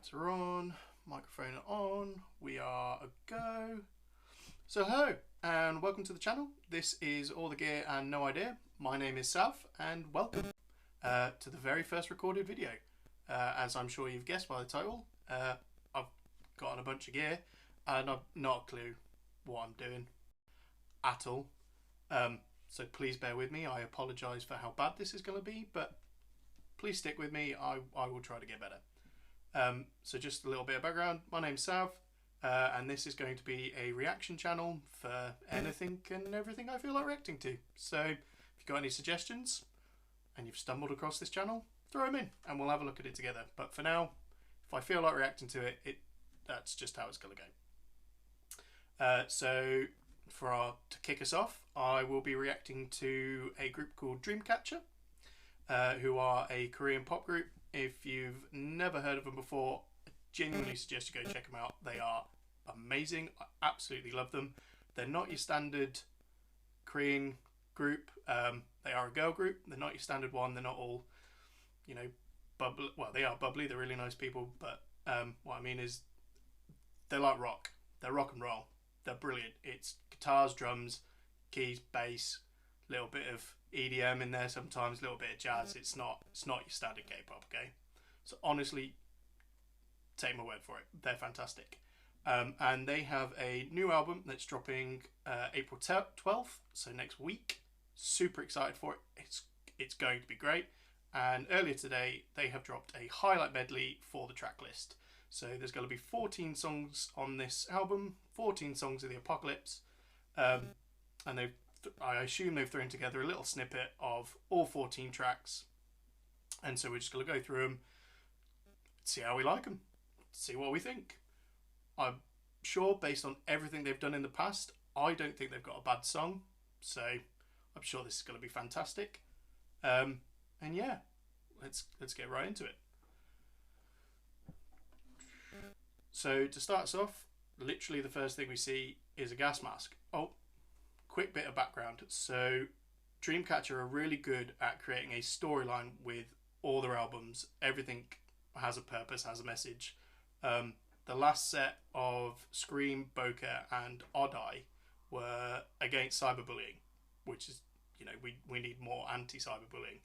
Lights are on, microphone on, we are a go. So hello and welcome to the channel. This is All the Gear and No Idea. My name is Sav and welcome to the very first recorded video. As I'm sure you've guessed by the title, I've got a bunch of gear and I've not a clue what I'm doing at all. So please bear with me. I apologise for how bad this is going to be, but please stick with me. I will try to get better. So just a little bit of background. My name's Sav, and this is going to be a reaction channel for anything and everything I feel like reacting to. So if you've got any suggestions and you've stumbled across this channel, throw them in and we'll have a look at it together. But for now, if I feel like reacting to it, that's just how it's going to go. So to kick us off, I will be reacting to a group called Dreamcatcher, who are a Korean pop group. If you've never heard of them before, I genuinely suggest you go check them out. They are amazing. I absolutely love them. They're not your standard Korean group. They are a girl group. They're not your standard one. They're not all, you know, bubbly. Well, they are bubbly. They're really nice people. But what I mean is they're like rock. They're rock and roll. They're brilliant. It's guitars, drums, keys, bass, a little bit of EDM in there sometimes, a little bit of jazz. It's not your standard K-pop, okay? So honestly, take my word for it. They're fantastic. And they have a new album that's dropping April 12th, so next week. Super excited for it. It's going to be great. And earlier today, they have dropped a highlight medley for the track list. So there's going to be 14 songs on this album, 14 songs of the Apocalypse. And I assume they've thrown together a little snippet of all 14 tracks. And so we're just going to go through them, see how we like them, see what we think. I'm sure, based on everything they've done in the past, I don't think they've got a bad song. So I'm sure this is going to be fantastic. And yeah, let's get right into it. So to start us off, literally the first thing we see is a gas mask. Oh, quick bit of background. So Dreamcatcher are really good at creating a storyline with all their albums. Everything has a purpose, has a message. The last set of Scream, Bokeh and Odd Eye were against cyberbullying, which is, you know, we need more anti-cyberbullying,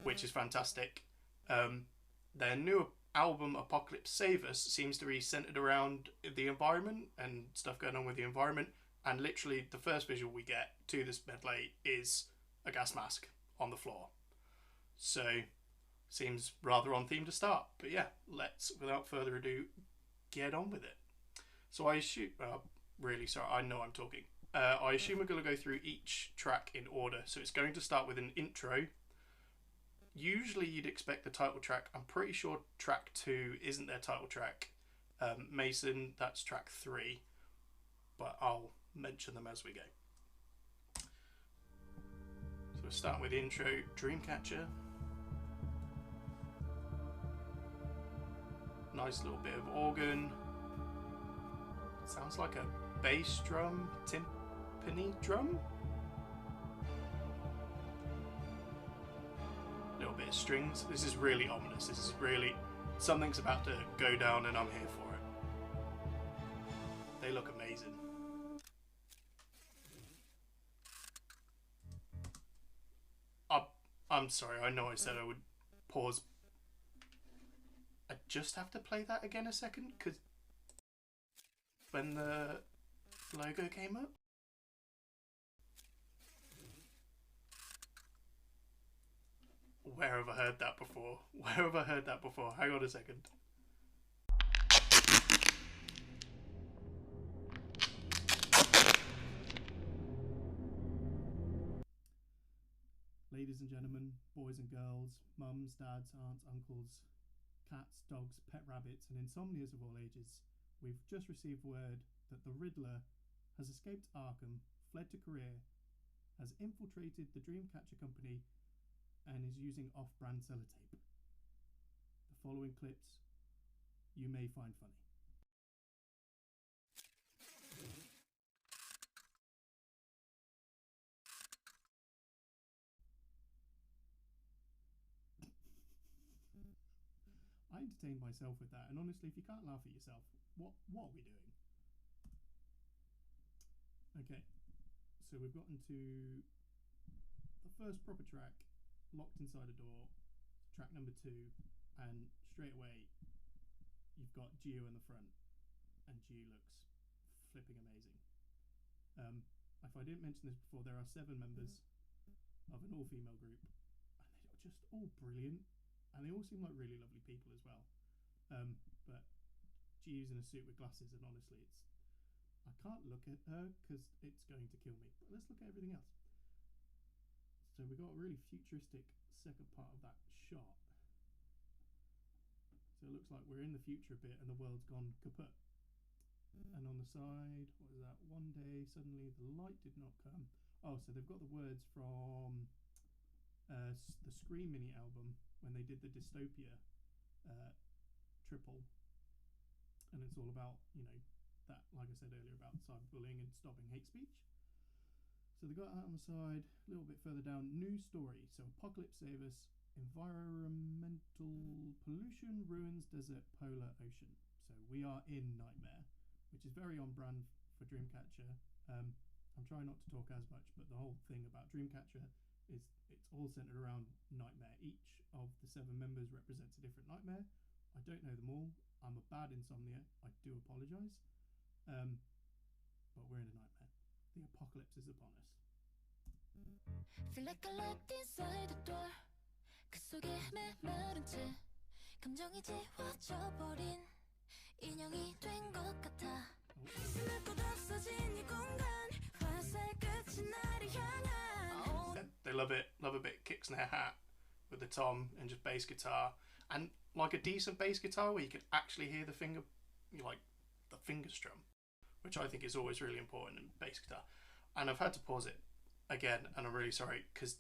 which is fantastic. Their new album Apocalypse Save Us seems to be centered around the environment and stuff going on with the environment. And literally the first visual we get to this medley is a gas mask on the floor. So seems rather on theme to start. But yeah, let's, without further ado, get on with it. So I assume, really sorry, I know I'm talking. I assume we're going to go through each track in order. So it's going to start with an intro. Usually you'd expect the title track. I'm pretty sure track 2 isn't their title track. Mason, that's track 3. But I'll mention them as we go. So we'll start with the intro, Dreamcatcher. Nice little bit of organ. Sounds like a bass drum, timpani drum. Little bit of strings. This is really ominous. This is really, something's about to go down and I'm here for it. They look amazing. I'm sorry, I know I said I would pause. I just have to play that again a second, because when the logo came up. Where have I heard that before? Where have I heard that before? Hang on a second. Ladies and gentlemen, boys and girls, mums, dads, aunts, uncles, cats, dogs, pet rabbits, and insomnias of all ages, we've just received word that the Riddler has escaped Arkham, fled to Korea, has infiltrated the Dreamcatcher company, and is using off-brand sellotape. The following clips you may find funny. I entertained myself with that. And honestly, if you can't laugh at yourself, what are we doing? Okay, so we've gotten to the first proper track, locked inside a door, track number 2, and straight away you've got Gio in the front, and Gio looks flipping amazing. If I didn't mention this before, there are 7 members of an all-female group, and they're just all brilliant, and they all seem like really lovely people as well. But Gio's in a suit with glasses, and honestly, I can't look at her because it's going to kill me. But let's look at everything else. So we got a really futuristic second part of that shot. So it looks like we're in the future a bit and the world's gone kaput. And on the side, what is that? One day suddenly the light did not come. Oh, so they've got the words from the Scream mini album when they did the Dystopia triple. And it's all about, you know, that, like I said earlier, about cyberbullying and stopping hate speech. So they got that on the side. A little bit further down, new story. So apocalypse save us. Environmental pollution ruins desert, polar ocean. So we are in Nightmare, which is very on brand for Dreamcatcher. I'm trying not to talk as much, but the whole thing about Dreamcatcher is it's all centered around Nightmare. Each of the 7 members represents a different nightmare. I don't know them all. I'm a bad insomnia. I do apologise. But we're in a nightmare. The apocalypse is upon us. Feel like I locked inside the door. 그 속에 메마른 채 감정이 지워져 버린 인형이 된 것 같아. 숨을 곳 없어진 이 공간 화살 끝이 나를 향한. They love it. Love a bit kick snare hat with the tom and just bass guitar, and like a decent bass guitar where you can actually hear the finger, like the finger strum, which I think is always really important in bass guitar. And I've had to pause it again, and I'm really sorry because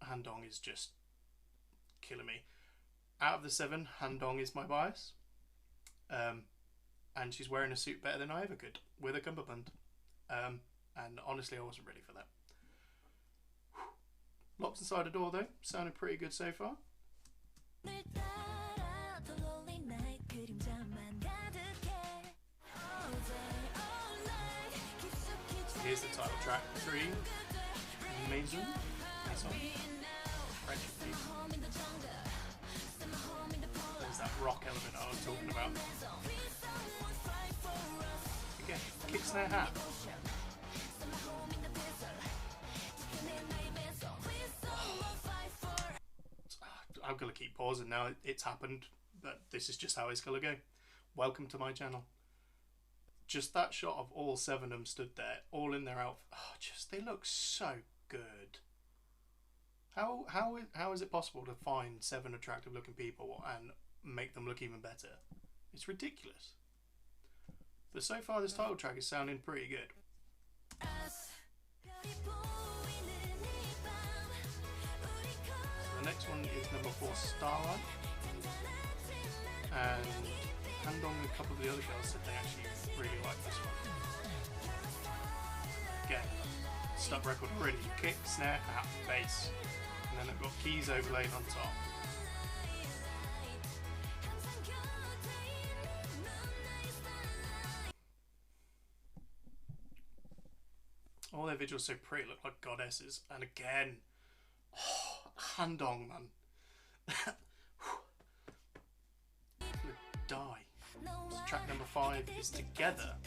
Han-Dong is just killing me. Out of the 7, Han-Dong is my bias, and she's wearing a suit better than I ever could with a cummerbund, and honestly I wasn't ready for that. Locked inside a door though, sounded pretty good so far. Here's the title track, 3, Maison. French piece. There's that rock element I was talking about. Again, kick snare hat. I'm going to keep pausing now. It's happened, but this is just how it's going to go. Welcome to my channel. Just that shot of all 7 of them stood there, all in their outfit. Oh, they look so good. How is it possible to find 7 attractive looking people and make them look even better? It's ridiculous. But so far this title track is sounding pretty good. So the next one is number 4, Starlight. And Han-Dong and a couple of the other girls said they actually really like this one. Again, stuck record already. Kick, snare, hat, bass. And then they've got keys overlaid on top. All their visuals so pretty, look like goddesses. And again, oh, Han-Dong, man. Die. So track number 5 is Together.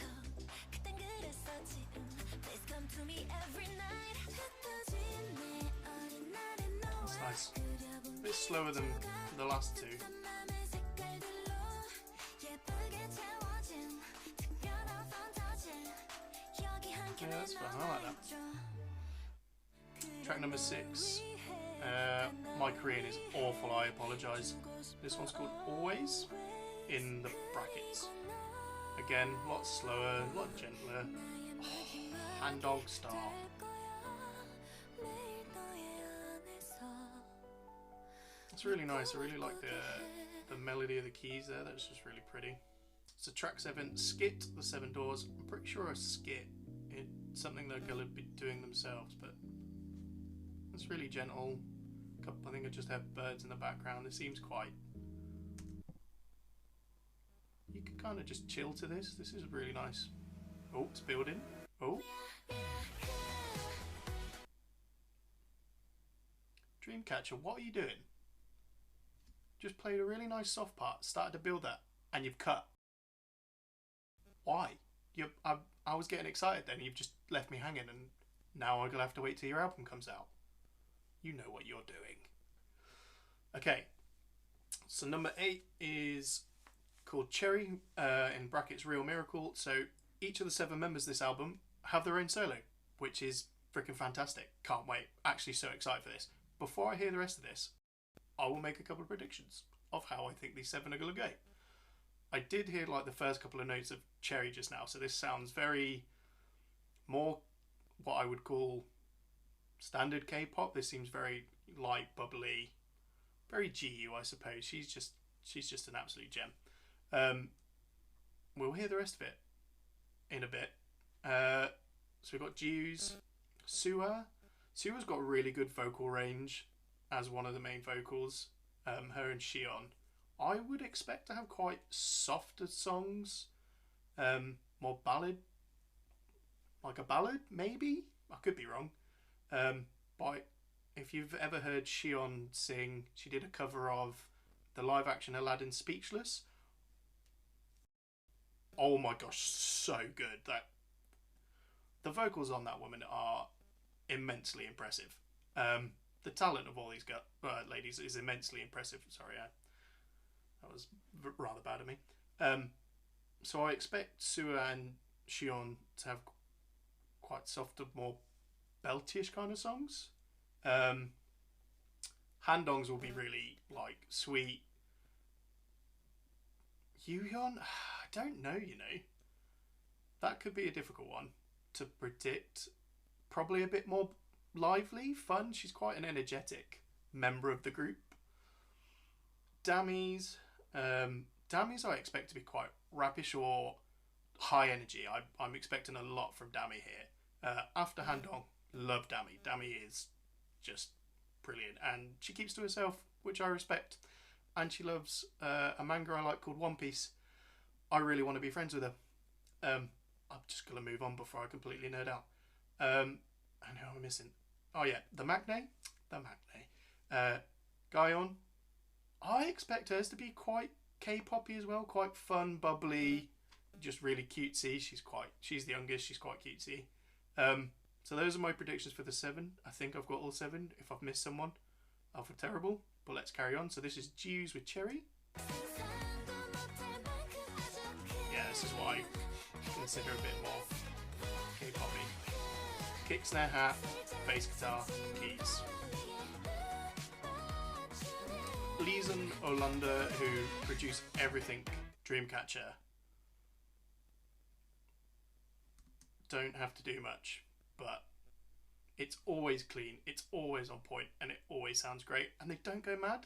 That's nice. A bit slower than the last 2. Yeah, that's fun. I like that. Track number 6. My Korean is awful, I apologise. This one's called Always, in the brackets. Again, a lot slower, a lot gentler. Oh, Han-Dong style. It's really nice. I really like the melody of the keys there. That's just really pretty. So track 7, Skit, the 7 Doors. I'm pretty sure a skit. It's something they're going to be doing themselves, but it's really gentle. I think I just have birds in the background. It seems quite you can kind of just chill to this. This is really nice. Oh, it's building. Oh. Dreamcatcher, what are you doing? Just played a really nice soft part, started to build that, and you've cut. Why? I was getting excited then, you've just left me hanging, and now I'm going to have to wait till your album comes out. You know what you're doing. Okay, so number 8 is called Cherry, in brackets Real Miracle. So each of the 7 members of this album have their own solo, which is freaking fantastic. Can't wait. Actually so excited for this. Before I hear the rest of this, I will make a couple of predictions of how I think these 7 are going to go. I did hear like the first couple of notes of Cherry just now, so this sounds very more what I would call standard K-pop. This seems very light, bubbly, very GU, I suppose. She's just an absolute gem. We'll hear the rest of it in a bit. So we've got GU's Suha. Suha's got a really good vocal range as one of the main vocals. Her and Shion. I would expect to have quite softer songs, more ballad, like a ballad maybe. I could be wrong. But if you've ever heard Shion sing, she did a cover of the live action Aladdin Speechless. Oh my gosh, so good. The vocals on that woman are immensely impressive. The talent of all these ladies is immensely impressive. Sorry, that was rather bad of me. So I expect Suha and Shion to have quite softer, more belty-ish kind of songs. Handongs will be really like sweet. Yuyeon, I don't know, you know. That could be a difficult one to predict. Probably a bit more lively, fun. She's quite an energetic member of the group. Dammy's I expect to be quite rappish or high energy. I'm expecting a lot from Dammy here. After Handong, love Dammy. Dammy is just brilliant, and she keeps to herself, which I respect. And she loves a manga I like called One Piece. I really want to be friends with her. I'm just going to move on before I completely nerd out. And who am I missing? Oh yeah, the Magne. Gaeon. I expect hers to be quite K-poppy as well, quite fun, bubbly, just really cutesy. She's the youngest, she's quite cutesy. So those are my predictions for the 7. I think I've got all 7. If I've missed someone, I'll feel terrible. But let's carry on. So this is Jews with Cherry. Yeah, this is what I consider a bit more K-poppy. Kick, snare, hat, bass guitar, keys. Leeson Olander, who produced everything Dreamcatcher, don't have to do much, but it's always clean, it's always on point, and it always sounds great, and they don't go mad.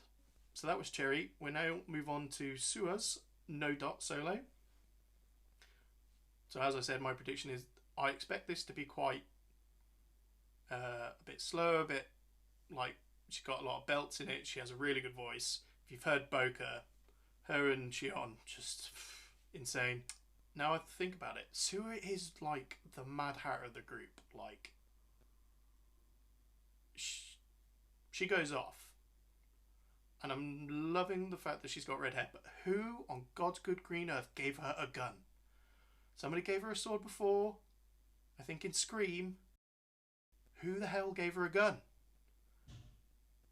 So that was Cherry. We now move on to Suha's No Dot solo. So as I said, my prediction is I expect this to be quite a bit slow, a bit like she's got a lot of belts in it. She has a really good voice. If you've heard Boca, her and Shion, just insane. Now I think about it, Suha is like the Mad Hatter of the group. Like, she goes off. And I'm loving the fact that she's got red hair. But who on God's good green earth gave her a gun? Somebody gave her a sword before. I think in Scream. Who the hell gave her a gun?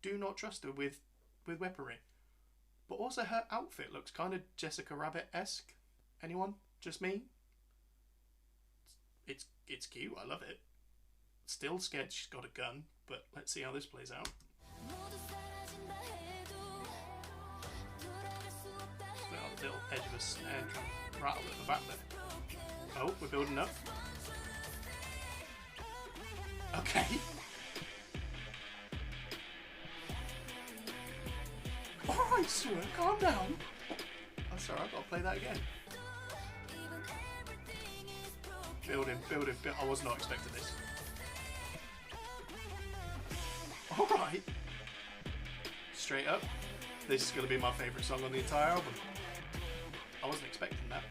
Do not trust her with weaponry. But also her outfit looks kind of Jessica Rabbit-esque. Anyone? Just me? It's cute. I love it. Still scared she's got a gun, but let's see how this plays out. Little edge of a snare drum rattle at the back there. Oh, we're building up. Okay. Alright, Suha, calm down. I'm sorry, I've got to play that again. Building. I was not expecting this. Alright. Straight up. This is going to be my favourite song on the entire album. I wasn't expecting that.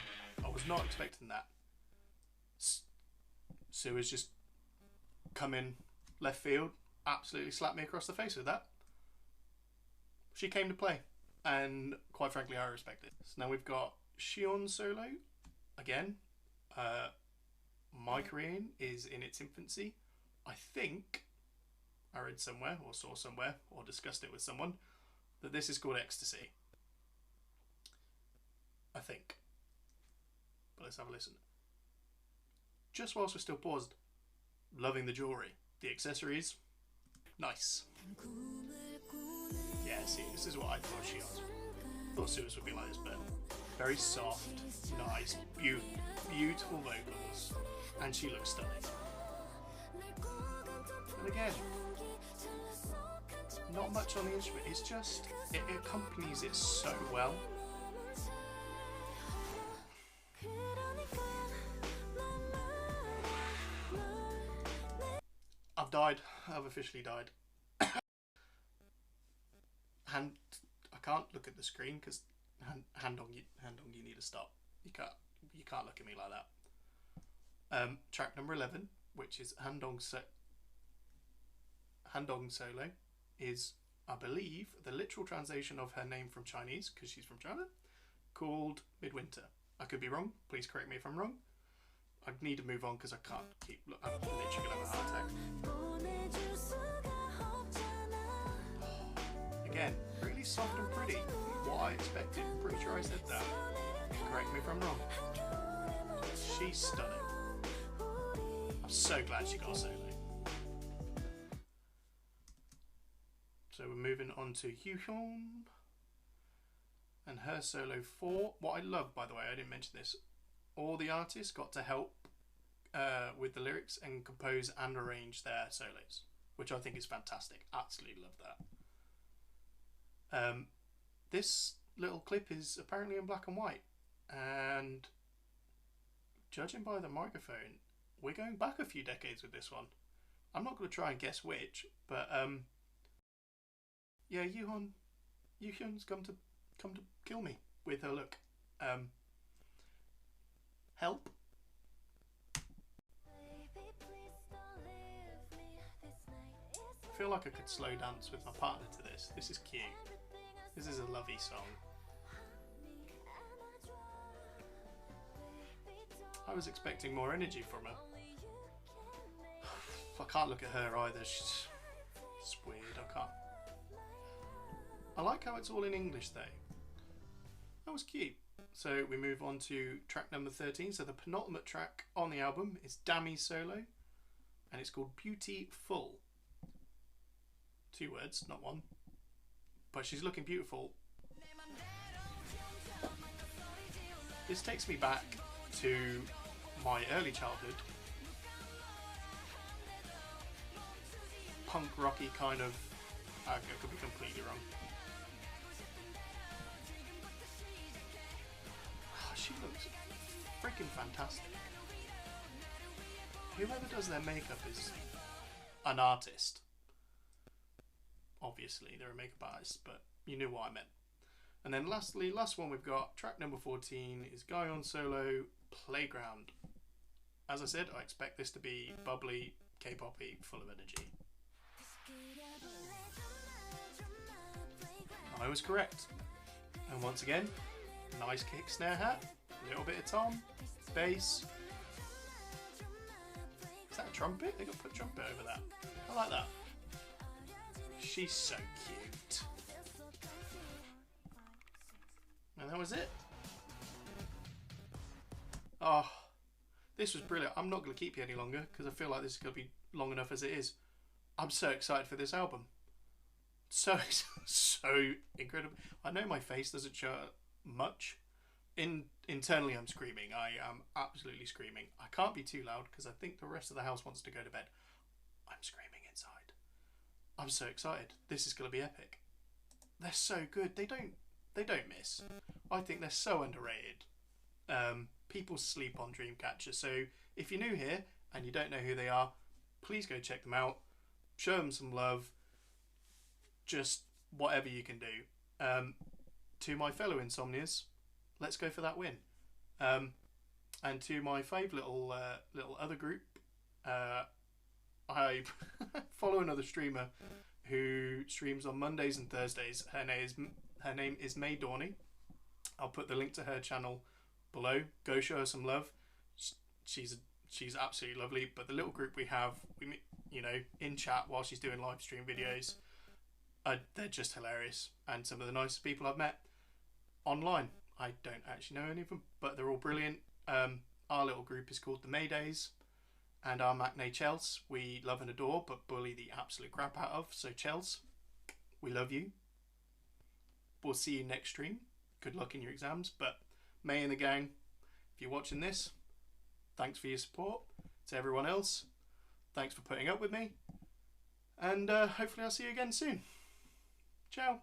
I was not expecting that. Sue's just come in left field, absolutely slapped me across the face with that. She came to play, and quite frankly, I respect it. So now we've got Shion solo again. My Korean is in its infancy. I think I read somewhere, or saw somewhere, or discussed it with someone, that this is called Ecstasy. I think. But let's have a listen. Just whilst we're still paused, loving the jewellery. The accessories, nice. Yeah, see, this is what I thought she was. Thought Sue's would be like this, but very soft, nice, beautiful vocals, and she looks stunning. And again, not much on the instrument, it's just, it accompanies it so well. I've died. I've officially died. And I can't look at the screen because hand on, you need to stop. You can't look at me like that. Track number 11, which is Handong Solo, is, I believe, the literal translation of her name from Chinese, because she's from China, called Midwinter. I could be wrong. Please correct me if I'm wrong. I need to move on because I can't keep. I'm literally gonna have a heart attack. Again, really soft and pretty. What I expected. Pretty sure I said that. Correct me if I'm wrong. She's stunning. I'm so glad she got a solo. So we're moving on to Hyun and her solo 4. What I love, by the way, I didn't mention this. All the artists got to help with the lyrics and compose and arrange their solos, which I think is fantastic. Absolutely love that. This little clip is apparently in black and white, and judging by the microphone, we're going back a few decades with this one. I'm not going to try and guess which, but yeah, Yuhyun's come to kill me with her look. Help. I feel like I could slow dance with my partner to this. This is cute. This is a lovey song. I was expecting more energy from her. I can't look at her either. It's weird. I can't. I like how it's all in English though. That was cute. So we move on to track number 13. So the penultimate track on the album is Dami's solo, and it's called Beautiful. 2 words, not one. But she's looking beautiful. This takes me back to my early childhood. Punk rocky kind of. I could be completely wrong. She looks freaking fantastic. Whoever does their makeup is an artist. Obviously, they're a makeup artist, but you knew what I meant. And then lastly, last one we've got, track number 14 is Guyon solo, Playground. As I said, I expect this to be bubbly, K-poppy, full of energy. I was correct. And once again, nice kick snare hat, a little bit of tom, bass. Is that a trumpet? They got to put trumpet over that. I like that. She's so cute. And that was it. Oh, this was brilliant. I'm not going to keep you any longer because I feel like this is going to be long enough as it is. I'm so excited for this album. So incredible. I know my face doesn't show much. Internally I'm screaming. I am absolutely screaming. I can't be too loud because I think the rest of the house wants to go to bed. I'm screaming inside. I'm so excited. This is going to be epic. They're so good. They don't miss. I think they're so underrated. People sleep on Dreamcatcher. So if you're new here and you don't know who they are, please go check them out. Show them some love. Just whatever you can do. To my fellow insomnias, let's go for that win. And to my fave little other group, I follow another streamer who streams on Mondays and Thursdays. Her name is May Dorney. I'll put the link to her channel below. Go show her some love. She's absolutely lovely. But the little group we have, we meet, in chat while she's doing live stream videos. They're just hilarious, and some of the nicest people I've met online. I don't actually know any of them, but they're all brilliant. Our little group is called the Maydays, and our Matinee Chels we love and adore, but bully the absolute crap out of. So Chels, we love you. We'll see you next stream. Good luck in your exams. But May and the gang, if you're watching this, thanks for your support. To everyone else, thanks for putting up with me, and hopefully I'll see you again soon. Ciao.